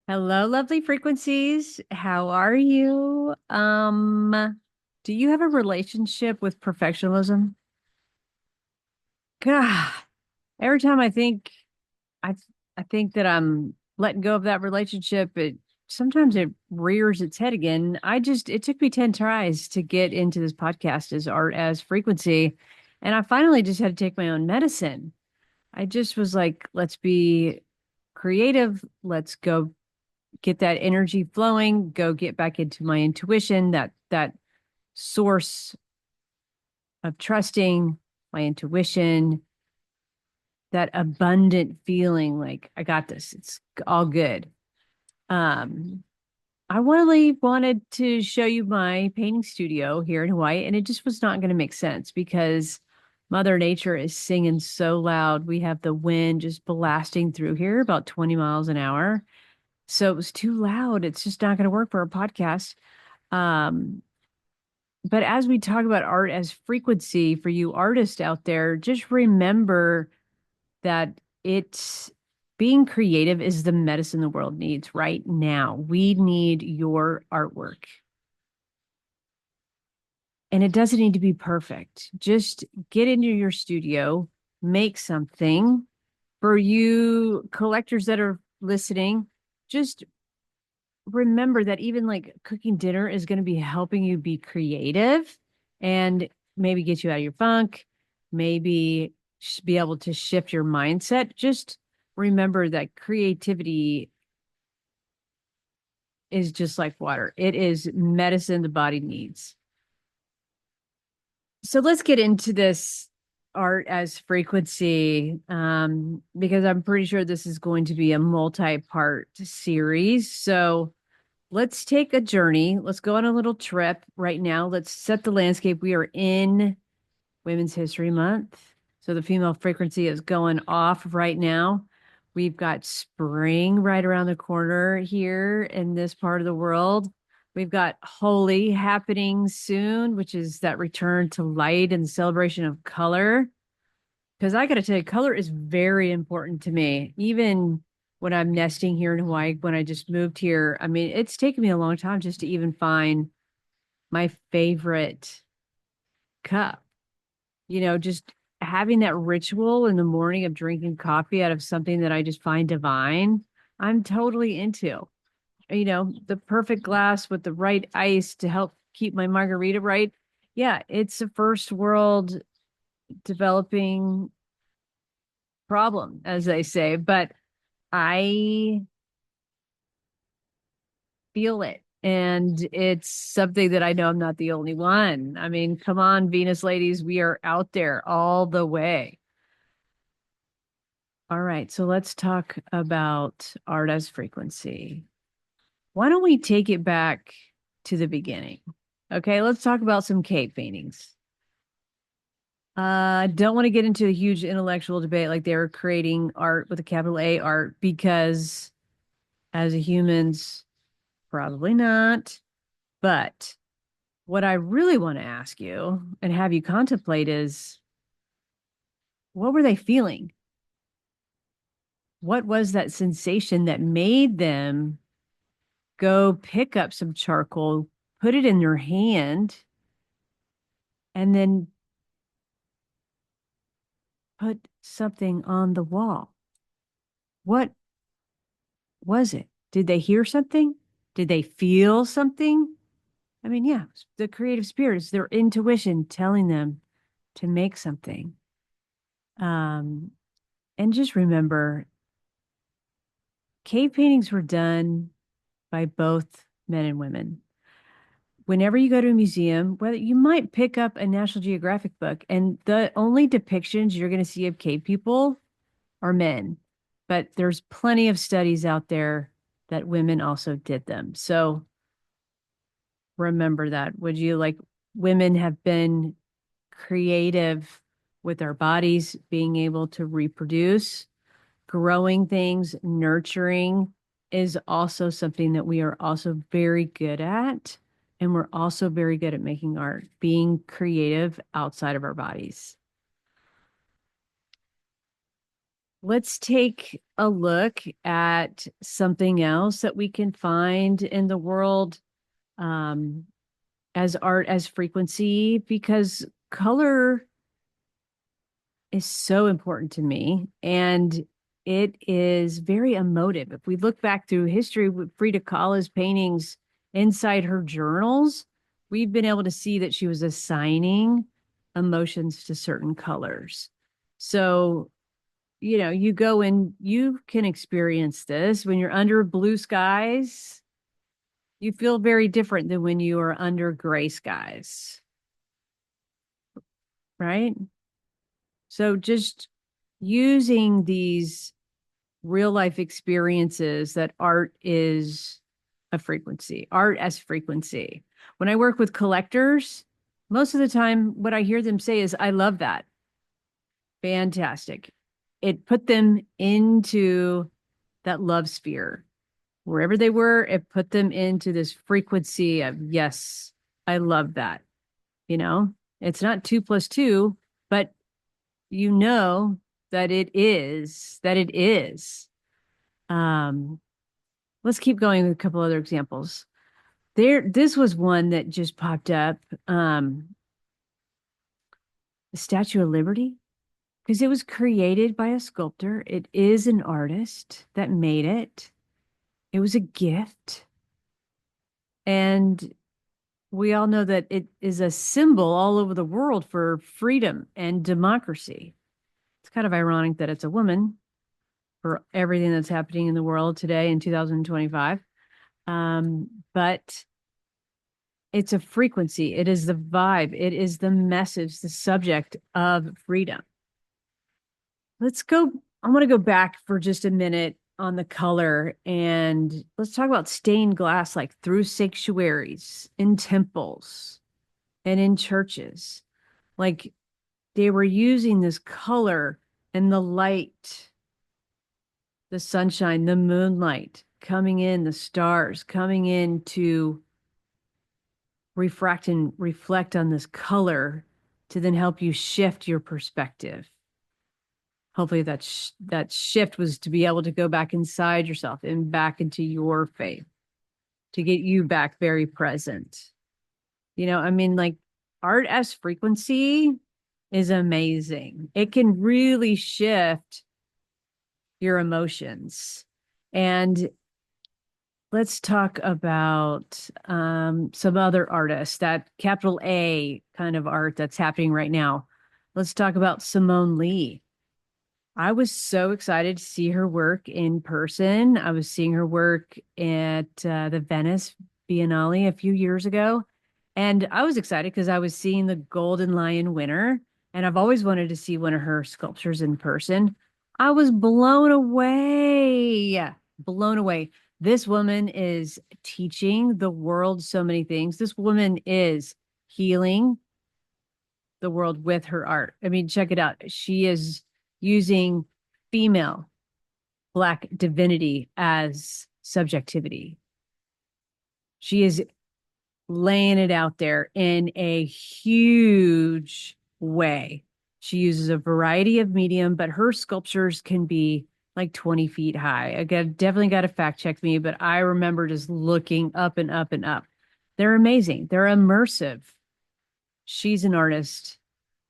Hello, lovely frequencies. How are you? Do you have a relationship with perfectionism? God, every time I I think that I'm letting go of that relationship, it sometimes it rears its head again. It took me 10 tries to get into this podcast as art as frequency, and I finally just had to take my own medicine. I just was like, let's be creative. Let's go get that energy flowing, go get back into my intuition, that source of trusting my intuition, that abundant feeling like I got this. It's all good. Um, I really wanted to show you my painting studio here in Hawaii, and it just was not going to make sense because Mother Nature is singing so loud. We have the wind just blasting through here about 20 miles an hour. So it was too loud. It's just not going to work for a podcast. Um, but as we talk about art as frequency for you artists out there, just remember that it's being creative is the medicine the world needs right now. We need your artwork. And it doesn't need to be perfect. Just get into your studio, make something. For you collectors that are listening, just remember that even like cooking dinner is going to be helping you be creative and maybe get you out of your funk, maybe be able to shift your mindset. Just remember that creativity is just like water, it is medicine the body needs. So let's get into this art as frequency because I'm pretty sure this is going to be a multi-part series. So let's take a journey. Let's go on a little trip right now. Let's set the landscape. We are in Women's History Month. So the female frequency is going off right now. We've got spring right around the corner here in this part of the world. We've got Holi happening soon, which is that return to light and celebration of color. Because I got to tell you, color is very important to me. Even when I'm nesting here in Hawaii, when I just moved here, I mean, it's taken me a long time just to even find my favorite cup. Just having that ritual in the morning of drinking coffee out of something that I just find divine, I'm totally into. The perfect glass with the right ice to help keep my margarita right. Yeah, it's a first world developing problem, as they say, but I feel it. And it's something that I know I'm not the only one. I mean, come on, Venus ladies, we are out there all the way. All right, so let's talk about art as frequency. Why don't we take it back to the beginning? Okay, let's talk about some cave paintings. I don't want to get into a huge intellectual debate like they were creating art with a capital A art because as a humans, probably not. But what I really want to ask you and have you contemplate is what were they feeling? What was that sensation that made them go pick up some charcoal, put it in their hand, and then put something on the wall? What was it? Did they hear something? Did they feel something? I mean, yeah, the creative spirit is their intuition telling them to make something. Um, and just remember, cave paintings were done by both men and women. Whenever you go to a museum, whether you might pick up a National Geographic book, and the only depictions you're going to see of cave people are men, but there's plenty of studies out there that women also did them. So remember that. Would you like women have been creative with our bodies, being able to reproduce, growing things, nurturing is also something that we are also very good at. And we're also very good at making art, being creative outside of our bodies. let's take a look at something else that we can find in the world, um, as art as frequency, because color is so important to me, and it is very emotive. If we look back through history with Frida Kahlo's paintings inside her journals, we've been able to see that she was assigning emotions to certain colors. So, you go and you can experience this when you're under blue skies. You feel very different than when you are under gray skies, right? So just using these real life experiences that art is a frequency, art as frequency. When I work with collectors, most of the time, what I hear them say is, I love that. Fantastic. It put them into that love sphere. Wherever they were, it put them into this frequency of, yes, I love that. You know, it's not 2 plus 2, but you know that it is. Um, let's keep going with a couple other examples. This was one that just popped up. The Statue of Liberty, because it was created by a sculptor. It is an artist that made it. It was a gift. And we all know that it is a symbol all over the world for freedom and democracy. It's kind of ironic that it's a woman for everything that's happening in the world today in 2025. But it's a frequency. It is the vibe. It is the message, the subject of freedom. Let's go. I want to go back for just a minute on the color, and let's talk about stained glass, like through sanctuaries, in temples, and in churches. Like they were using this color and the light, the sunshine, the moonlight coming in, the stars coming in to refract and reflect on this color to then help you shift your perspective. Hopefully that shift was to be able to go back inside yourself and back into your faith to get you back very present. I mean, like art as frequency is amazing. It can really shift your emotions. And let's talk about some other artists, that capital A kind of art that's happening right now. Let's talk about Simone Leigh. I was so excited to see her work in person. I was seeing her work at the Venice Biennale a few years ago. And I was excited because I was seeing the Golden Lion winner. And I've always wanted to see one of her sculptures in person. I was blown away. Blown away. This woman is teaching the world so many things. This woman is healing the world with her art. I mean, check it out. She is using female Black divinity as subjectivity. She is laying it out there in a huge way. She uses a variety of medium, but her sculptures can be like 20 feet high. Definitely got to fact check me, but I remember just looking up and up and up. They're amazing. They're immersive. She's an artist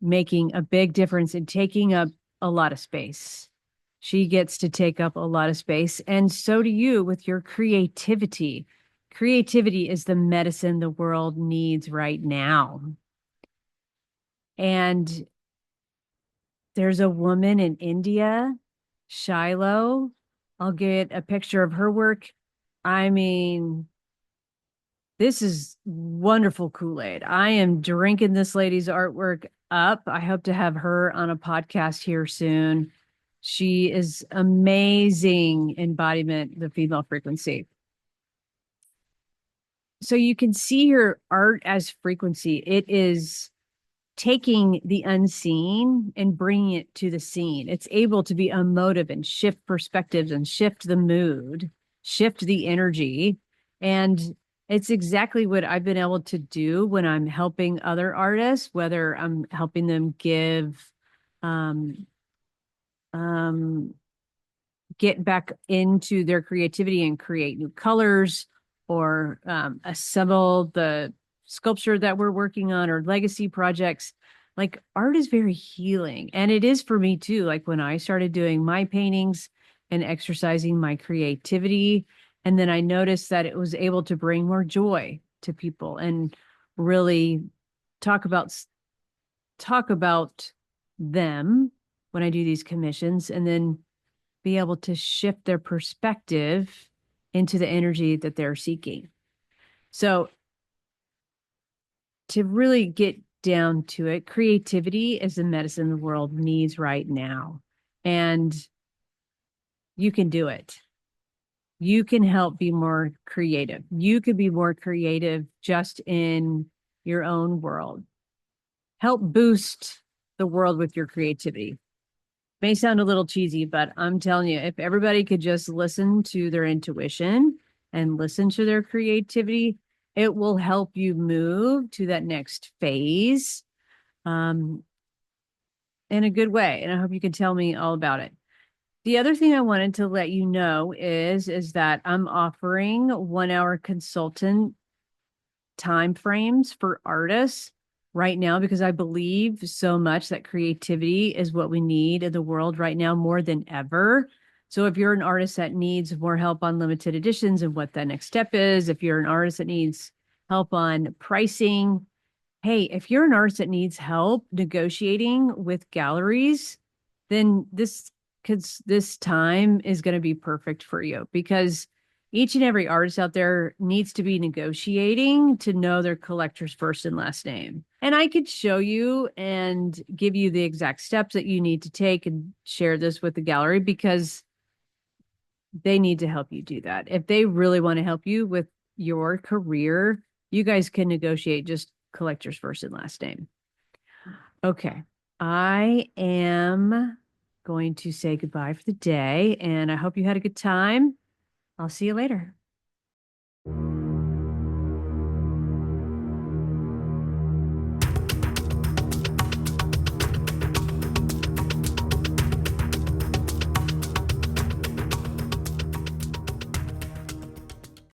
making a big difference and taking up a lot of space. She gets to take up a lot of space, and so do you with your creativity. Creativity is the medicine the world needs right now. And there's a woman in India, Shilo. I'll get a picture of her work. I mean, this is wonderful Kool-Aid. I am drinking this lady's artwork up. I hope to have her on a podcast here soon. She is amazing embodiment, the female frequency. So you can see her art as frequency. It is taking the unseen and bringing it to the scene. It's able to be emotive and shift perspectives and shift the mood, shift the energy. And it's exactly what I've been able to do when I'm helping other artists, whether I'm helping them give um, get back into their creativity and create new colors or assemble the sculpture that we're working on or legacy projects. Like art is very healing. And it is for me too. Like when I started doing my paintings and exercising my creativity, and then I noticed that it was able to bring more joy to people and really talk about talk about them when I do these commissions, and then be able to shift their perspective into the energy that they're seeking. So, to really get down to it, creativity is the medicine the world needs right now. And you can do it. You can help be more creative. You could be more creative just in your own world. Help boost the world with your creativity. May sound a little cheesy, but I'm telling you, if everybody could just listen to their intuition and listen to their creativity, it will help you move to that next phase um, in a good way. And I hope you can tell me all about it. The other thing I wanted to let you know is that I'm offering 1 hour consultant time frames for artists right now because I believe so much that creativity is what we need in the world right now more than ever. So if you're an artist that needs more help on limited editions and what the next step is, if you're an artist that needs help on pricing, hey, if you're an artist that needs help negotiating with galleries, then this time is going to be perfect for you because each and every artist out there needs to be negotiating to know their collector's first and last name. And I could show you and give you the exact steps that you need to take and share this with the gallery because they need to help you do that. If they really want to help you with your career, you guys can negotiate just collector's first and last name. Okay. I am going to say goodbye for the day, and I hope you had a good time. I'll see you later.